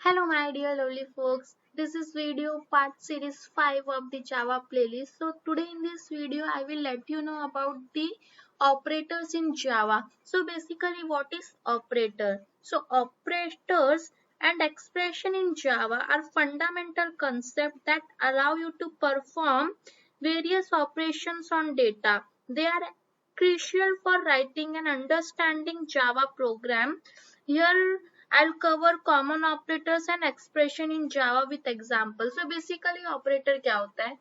Hello my dear lovely folks, this is video part series 5 of the Java playlist. So today in this video I will let you know about the operators in Java. So basically what is operator? So operators and expression in Java are fundamental concepts that allow you to perform various operations on data. They are crucial for writing and understanding Java program. Here I'll cover common operators and expression in Java with examples. So basically operator क्या होता है?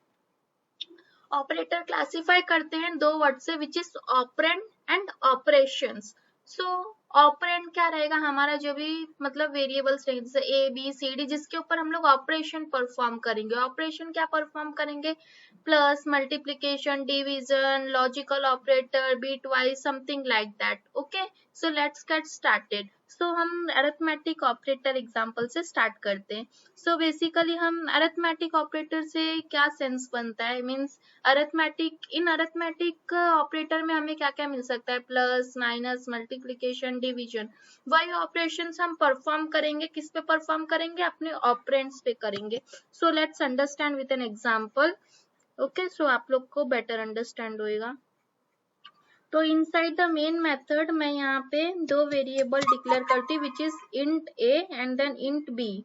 Operator classify करते हैं दो word से which is operand and operations. So operand क्या रहेगा हमारा जो भी मतलब वेरिएबल्स रहेंगे जैसे ए बी सी डी जिसके ऊपर हम लोग ऑपरेशन परफॉर्म करेंगे. ऑपरेशन क्या परफॉर्म करेंगे? Plus multiplication division logical operator bitwise something like that. Okay so let's get started. So हम अरिथमेटिक ऑपरेटर एग्जांपल से स्टार्ट करते हैं. सो बेसिकली हम अरिथमेटिक ऑपरेटर से क्या सेंस बनता है मीन्स अरिथमेटिक ऑपरेटर में हमें क्या क्या मिल सकता है? Plus minus multiplication division. वही ऑपरेशंस हम परफॉर्म करेंगे किस पे परफॉर्म करेंगे? अपने ऑपरेंड्स पे करेंगे. So let's understand with an example. Okay so आप लोग को बेटर अंडरस्टैंड होएगा. तो इनसाइड द मेन मेथड मैं यहाँ पे दो वेरिएबल डिक्लेयर करती हूँ which is int a and then int b.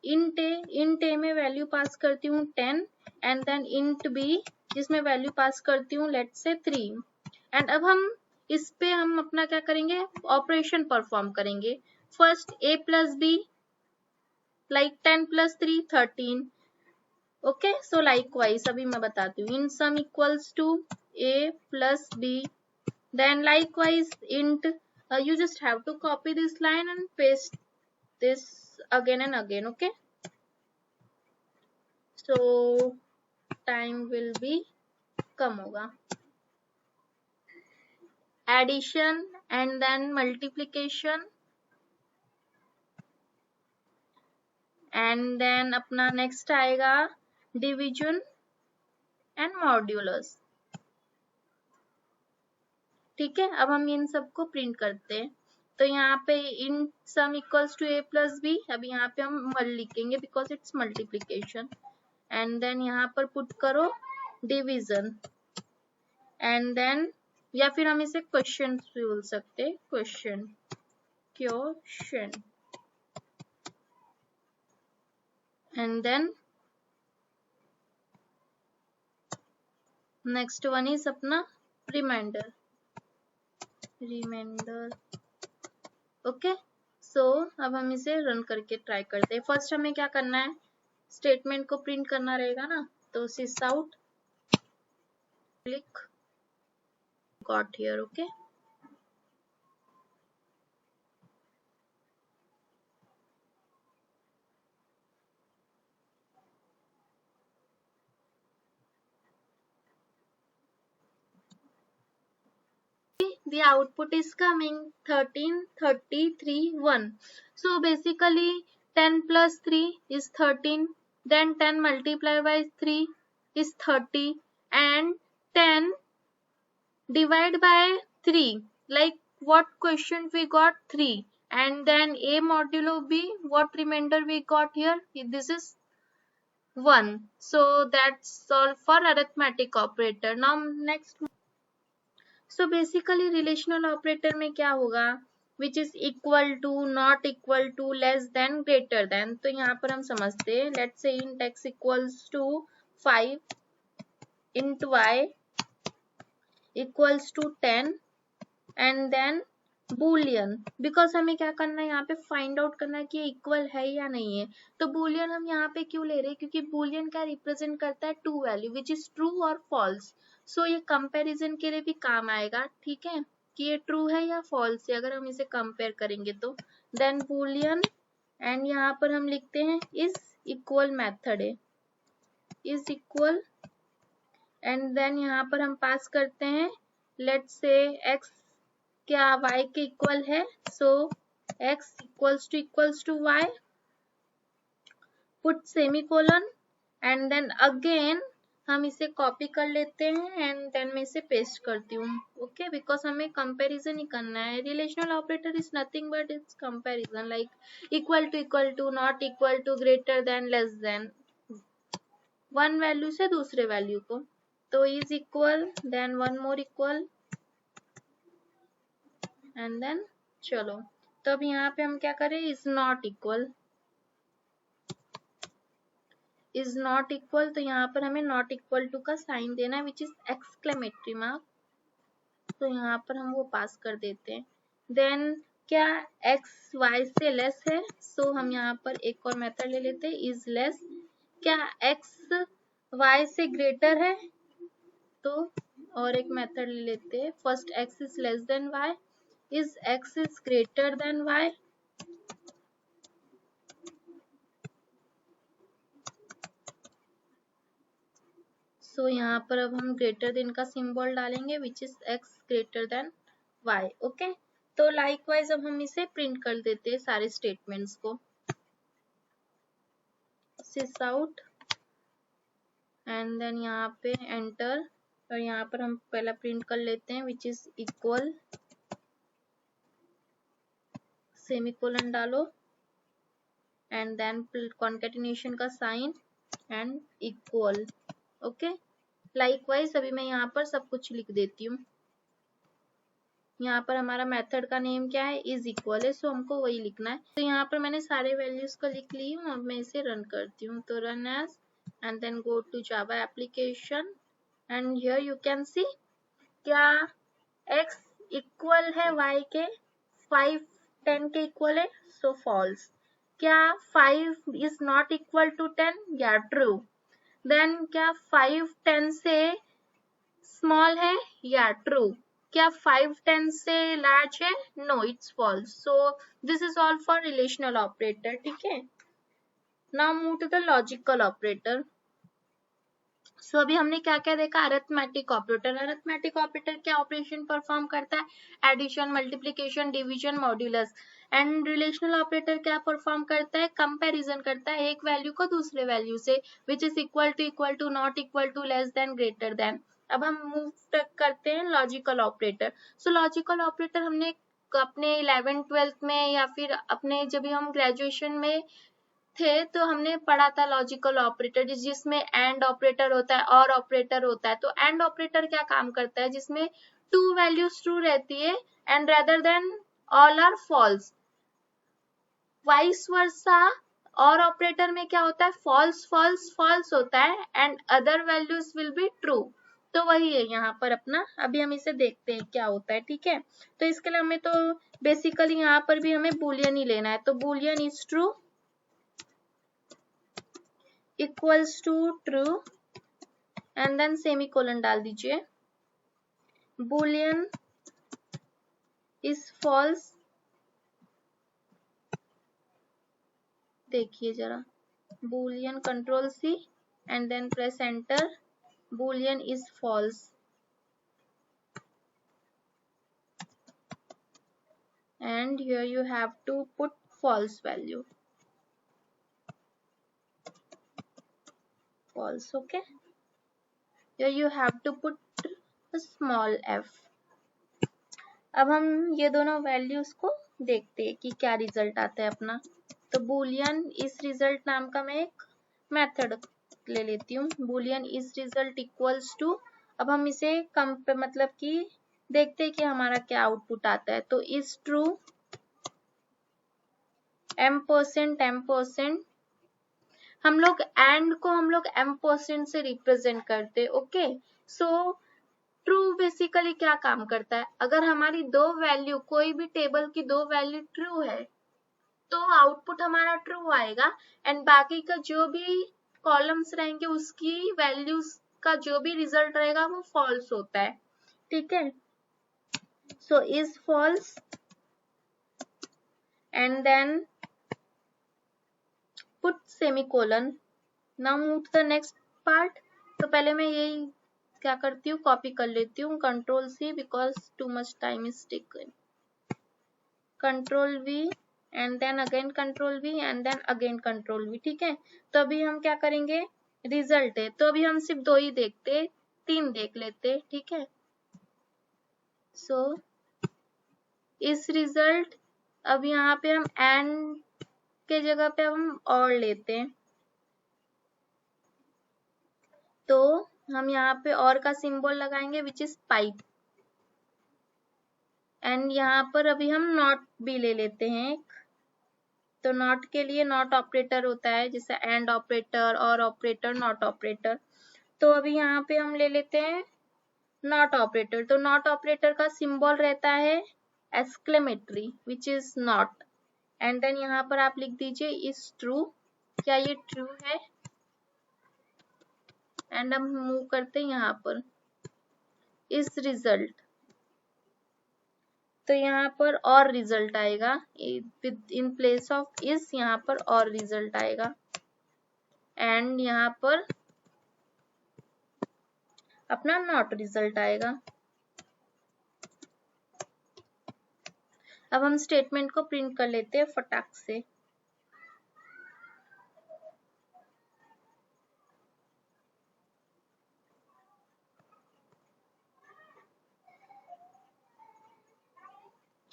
Int a में वैल्यू पास करती हूँ 10 एंड देन इंट बी जिसमें वैल्यू पास करती हूँ लेट्स से 3. एंड अब हम इस पे हम अपना क्या करेंगे? ऑपरेशन परफॉर्म करेंगे. First a plus b like 10 plus 3 13. Okay so likewise अभी मैं बताती हूँ. In sum equals to a plus b then likewise int you just have to copy this line and paste this again and again. Okay so time will be कम होगा. addition and then multiplication and then अपना next आएगा division and modulus. ठीक है अब हम इन सबको print करते हैं. तो यहाँ पे in sum equals to a plus b अभी यहाँ पे हम मल लिखेंगे because it's multiplication. And then यहाँ पर पुट करो डिवीजन एंड देन या फिर हम इसे क्वेश्चन भी बोल सकते हैं. Question and then next one is अपना रिमाइंडर. ओके सो अब हम इसे रन करके ट्राई करते हैं. फर्स्ट हमें क्या करना है? स्टेटमेंट को प्रिंट करना रहेगा ना. तो sysout click got here. Okay the output is coming 13 33 1. So basically 10 plus 3 is 13, then 10 multiplied by 3 is 30 and 10 divided by 3 like what question we got? 3 and then a modulo b what remainder we got here? This is 1. So that's all for arithmetic operator. Now next. So basically relational operator में क्या होगा? Which is equal to, not equal to, less than, greater than. तो यहाँ पर हम समझते हैं. Let's say int x equals to 5, int y equals to 10 and then boolean. Because हमें क्या करना है यहाँ पे फाइंड आउट करना है कि ये इक्वल है या नहीं है. तो boolean हम यहाँ पे क्यों ले रहे हैं? क्योंकि boolean क्या रिप्रेजेंट करता है? True value which is true और फॉल्स. सो ये कंपैरिजन के लिए भी काम आएगा. ठीक है कि ये ट्रू है या फॉल्स है अगर हम इसे कंपेयर करेंगे तो. देन boolean एंड यहाँ पर हम लिखते हैं इज इक्वल मेथड है इज इक्वल एंड देन यहाँ पर हम पास करते हैं लेट्स से x क्या y के इक्वल है. So x equals to y put semicolon and then again हम इसे कॉपी कर लेते हैं एंड देन मैं इसे पेस्ट करती हूँ. ओके, बिकॉज हमें कंपैरिजन ही करना है. Relational operator is nothing but it's comparison, like equal to, not equal to, greater than, less than, one value से दूसरे वैल्यू को. तो is equal, then one more equal, and then चलो. तो अब यहाँ पे हम क्या करें, is not equal. Is not equal, तो यहाँ पर हमें नॉट इक्वल टू का साइन देना है विच इज एक्सक्लेमेटरी मार्क. तो यहाँ पर हम वो पास कर देते हैं. देन क्या एक्स वाई से लेस है, सो हम यहाँ पर एक और मेथड ले लेते हैं, इज लेस. क्या एक्स वाई से ग्रेटर है, तो और एक मेथड ले लेते हैं, first x is less than y, is x is greater than y. So यहाँ पर अब हम ग्रेटर देन का सिंबल डालेंगे which is x greater than y. Okay, तो लाइकवाइज अब हम इसे प्रिंट कर देते हैं सारे स्टेटमेंट्स को. सिस आउट एंड देन यहाँ पे एंटर, और यहाँ पर हम पहला प्रिंट कर लेते हैं विच इज इक्वल, सेमीकोलन डालो एंड देन कॉन्केटिनेशन का sign and equal. Okay, likewise अभी मैं यहाँ पर सब कुछ लिख देती हूँ. यहाँ पर हमारा मेथड का नेम क्या है, इज इक्वल है, सो हमको वही लिखना है. तो यहाँ पर मैंने सारे वैल्यूज को लिख ली हूँ. अब मैं इसे रन करती हूँ. तो run as and then go to Java application and here you can see, क्या x इक्वल है y के, 5 10 के इक्वल है, सो फॉल्स. क्या 5 इज नॉट इक्वल टू 10, या ट्रू. देन क्या 5 10 से स्मॉल है, या ट्रू. क्या 5 10 से लार्ज है, no it's false. So this is all for relational operator. ठीक है, now move to the logical operator. So अभी हमने क्या क्या देखा, अरिथमेटिक ऑपरेटर. अरिथमेटिक ऑपरेटर क्या ऑपरेशन परफॉर्म करता है, addition, multiplication, division, modulus. And relational operator क्या परफॉर्म करता है, कंपैरिजन करता है एक वैल्यू को दूसरे वैल्यू से, which is equal to, not equal to, less than, greater than. अब हम मूव करते हैं logical operator. So logical operator हमने अपने 11th 12th में या फिर अपने जब भी हम ग्रेजुएशन में थे तो हमने पढ़ा था लॉजिकल ऑपरेटर, जिसमें एंड ऑपरेटर होता है और ऑपरेटर होता है. तो एंड ऑपरेटर क्या काम करता है, जिसमें टू वैल्यूज ट्रू रहती है and rather than all are false. Vice versa और ऑपरेटर में क्या होता है, फॉल्स फॉल्स फॉल्स होता है and other values will be true. तो वही है यहाँ पर अपना. अभी हम इसे देखते हैं क्या होता है. ठीक है, तो इसके लिए हमें तो बेसिकली यहाँ पर भी हमें बूलियन ही लेना है. तो Boolean is true equals to true and then semicolon डाल दीजिए. बूलियन इज फॉल्स, देखिए जरा, Boolean control C and then press enter. Boolean is false and here you have to put false value, false. Okay, here you have to put a small f. अब हम ये दोनों values को देखते हैं कि क्या रिजल्ट आता है अपना. तो बूलियन इस रिजल्ट नाम का मैं एक मेथड ले लेती हूँ. बूलियन इस रिजल्ट इक्वल्स टू, अब हम इसे मतलब कि देखते हैं कि हमारा क्या आउटपुट आता है. तो इज ट्रू m%, हम लोग एंड को हम लोग m% से रिप्रेजेंट करते. ओके, सो ट्रू बेसिकली क्या काम करता है, अगर हमारी दो वैल्यू, कोई भी टेबल की दो वैल्यू ट्रू है तो आउटपुट हमारा ट्रू आएगा एंड बाकी का जो भी कॉलम्स रहेंगे उसकी वैल्यूज का जो भी रिजल्ट रहेगा वो फॉल्स होता है. ठीक है, so is false and then put semicolon. Now move to the next part. तो पहले मैं यही क्या करती हूँ, कॉपी कर लेती हूँ, control C because too much time is taken, control V and then again control V and then again control V. ठीक है, तो अभी हम क्या करेंगे, रिजल्ट है, तो अभी हम सिर्फ 2 ही देखते, 3 देख लेते, ठीक है। सो इस रिजल्ट, अब यहाँ पे हम एंड के जगह पे हम और लेते हैं, तो हम यहाँ पे और का सिंबल लगाएंगे विच इज पाइप, एंड यहाँ पर अभी हम नॉट भी ले लेते हैं। तो नॉट के लिए नॉट ऑपरेटर होता है, जैसे एंड ऑपरेटर और ऑपरेटर, नॉट ऑपरेटर। तो अभी यहाँ पे हम ले लेते हैं नॉट ऑपरेटर। तो नॉट ऑपरेटर का सिंबल रहता है exclamatory which is not, and then यहाँ पर आप लिख दीजिए इज ट्रू, क्या ये ट्रू है, एंड हम मूव करते हैं यहाँ पर इस रिजल्ट, तो यहाँ पर और रिजल्ट आएगा, इन प्लेस ऑफ इस यहाँ पर और रिजल्ट आएगा, एंड यहाँ पर अपना नॉट रिजल्ट आएगा। अब हम स्टेटमेंट को प्रिंट कर लेते हैं फटाक से।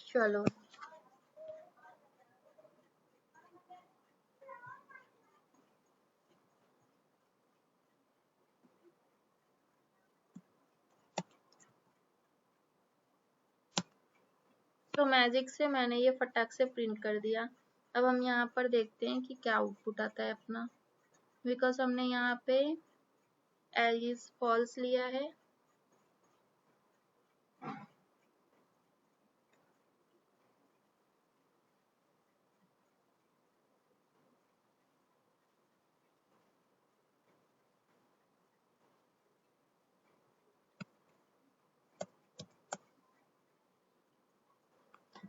चलो तो मैजिक से मैंने ये फटाक से प्रिंट कर दिया। अब हम यहाँ पर देखते हैं कि क्या आउटपुट आता है अपना, बिकॉज हमने यहाँ पे एज फॉल्स लिया है।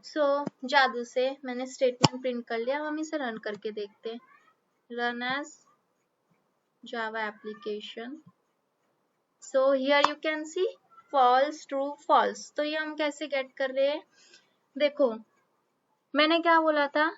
सो जादू से मैंने स्टेटमेंट प्रिंट कर लिया। हम इसे रन करके देखते हैं, run as Java application. So here you can see false true false. तो ये हम कैसे गेट कर रहे हैं, देखो मैंने क्या बोला था,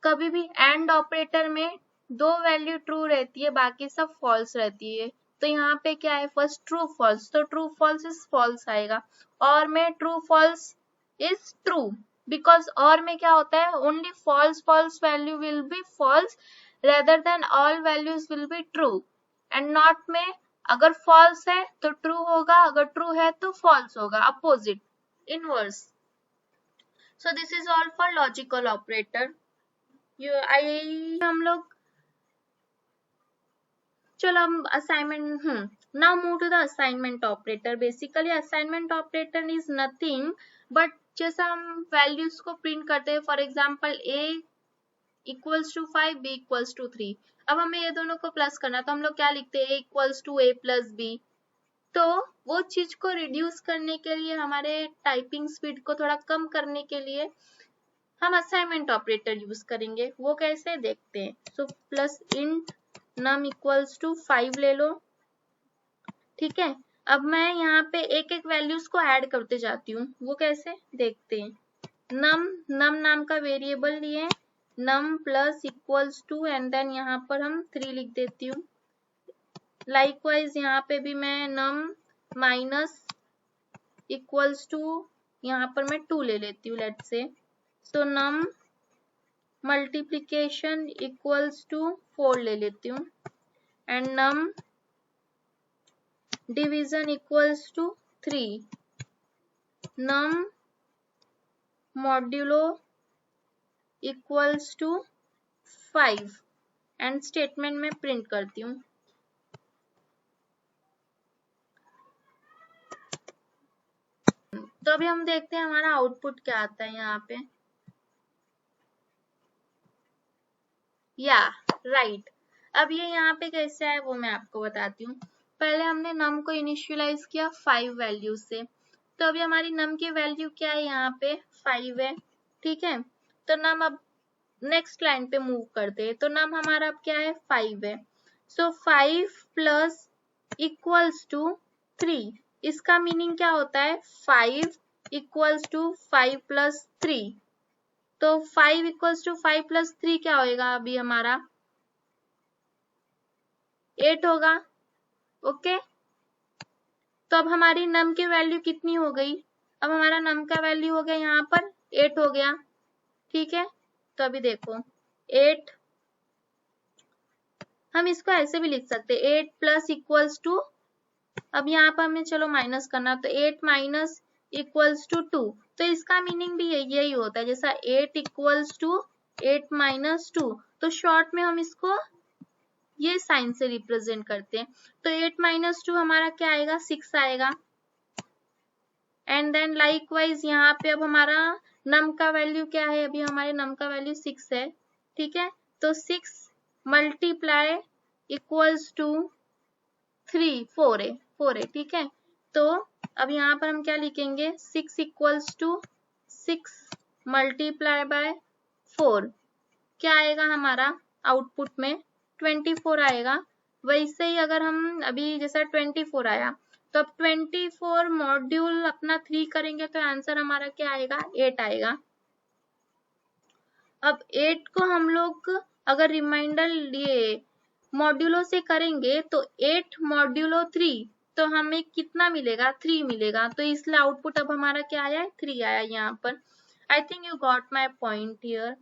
कभी भी एंड ऑपरेटर में 2 वैल्यू ट्रू रहती है, बाकी सब फॉल्स रहती है। तो यहाँ पे क्या है, फर्स्ट ट्रू फॉल्स, तो ट्रू फॉल्स इज फॉल्स आएगा, और में true false is true, because और में क्या होता है, only false false value will be false rather than all values will be true, and not में अगर फॉल्स है तो ट्रू होगा, अगर ट्रू है तो फॉल्स होगा, opposite, inverse. So this is all for logical operator. हम लोग, चलो हम assignment, now move to the assignment operator. Basically assignment operator is nothing but जैसा हम वैल्यूज को प्रिंट करते हैं, for example a equals to 5, b equals to 3। अब हमें ये दोनों को प्लस करना, तो हम लोग क्या लिखते हैं, a equals to a plus b। तो वो चीज को रिड्यूस करने के लिए, हमारे टाइपिंग स्पीड को थोड़ा कम करने के लिए हम असाइनमेंट ऑपरेटर यूज करेंगे। वो कैसे देखते हैं। So plus int num equals to 5 ले लो, ठीक है। अब मैं यहाँ पे एक एक वैल्यूज को ऐड करते जाती हूँ, वो कैसे देखते हैं। नम नाम का वेरिएबल लिए, num plus equals to, and then यहाँ पर हम 3 लिख देती हूँ। लाइकवाइज यहाँ पे भी मैं नम माइनस इक्वल्स टू, यहाँ पर मैं 2 ले लेती हूँ, let's say. So num multiplication equals to 4 ले लेती हूँ, and num division equals to 3, num modulo equals to 5, and statement में प्रिंट करती हूँ। तो अभी हम देखते हैं हमारा आउटपुट क्या आता है यहाँ पे। या राइट। अब ये यहाँ पे कैसे है वो मैं आपको बताती हूँ। पहले हमने नम को इनिशियलाइज किया 5 वैल्यू से, तो अभी हमारी नम की वैल्यू क्या है, यहाँ पे 5 है, ठीक है। तो नम अब नेक्स्ट लाइन पे मूव करते हैं, तो नम हमारा अब क्या है, 5 है। सो 5 प्लस इक्वल्स टू 3, इसका मीनिंग क्या होता है, 5 इक्वल्स टू 5 प्लस 3। तो 5 इक्वल्स टू 5 प्लस 3 क्या होएगा अभी हमारा, 8 होगा। ओके, तो अब हमारी नम की वैल्यू कितनी हो गई? अब हमारा नम का वैल्यू हो गया यहाँ पर 8 हो गया। ठीक है, तो अभी देखो 8, हम इसको ऐसे भी लिख सकते हैं 8 प्लस इक्वल्स टू, अब यहाँ पर हमें चलो माइनस करना, तो 8 माइनस इक्वल्स टू 2, तो इसका मीनिंग भी यही होता है, जैसा 8 इक्वल्स टू 8 माइनस 2, तो शॉर्ट में हम इसको ये साइन से रिप्रेजेंट करते हैं। तो 8 माइनस 2 हमारा क्या आएगा? 6 आएगा। एंड देन लाइकवाइज यहाँ पे अब हमारा नम का वैल्यू क्या है? अभी हमारे नम का वैल्यू 6 है। ठीक है, तो 6 मल्टीप्लाई इक्वल्स टू 3, 4 है। ठीक है, तो अब यहाँ पर हम क्या लिखेंगे? 6 इक्वल्स टू 6 मल्टीप्लाई बाय 4, क्या आएगा हमारा आउटपुट में? 24 आएगा। वैसे ही अगर हम अभी जैसा 24 आया, तो अब 24 मॉड्यूल अपना 3 करेंगे तो आंसर हमारा क्या आएगा? 8 आएगा। अब 8 को हम लोग अगर रिमाइंडर ये मॉड्यूलों से करेंगे तो 8 मॉड्यूलो 3, तो हमें कितना मिलेगा? 3 मिलेगा। तो इसलिए आउटपुट अब हमारा क्या आया है? 3 आया यहाँ पर। I think you got my point here.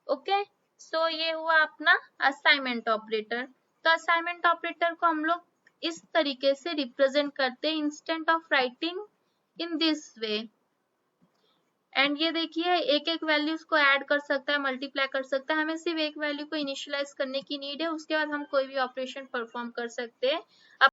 Okay, so ये हुआ अपना असाइनमेंट ऑपरेटर। तो असाइनमेंट ऑपरेटर को हम लोग इस तरीके से रिप्रेजेंट करते हैं, instead of writing in this way. And ये देखिए एक एक वैल्यूज को ऐड कर सकता है, मल्टीप्लाई कर सकता है, हमें सिर्फ एक वैल्यू को इनिशियलाइज करने की नीड है, उसके बाद हम कोई भी ऑपरेशन परफॉर्म कर सकते हैं।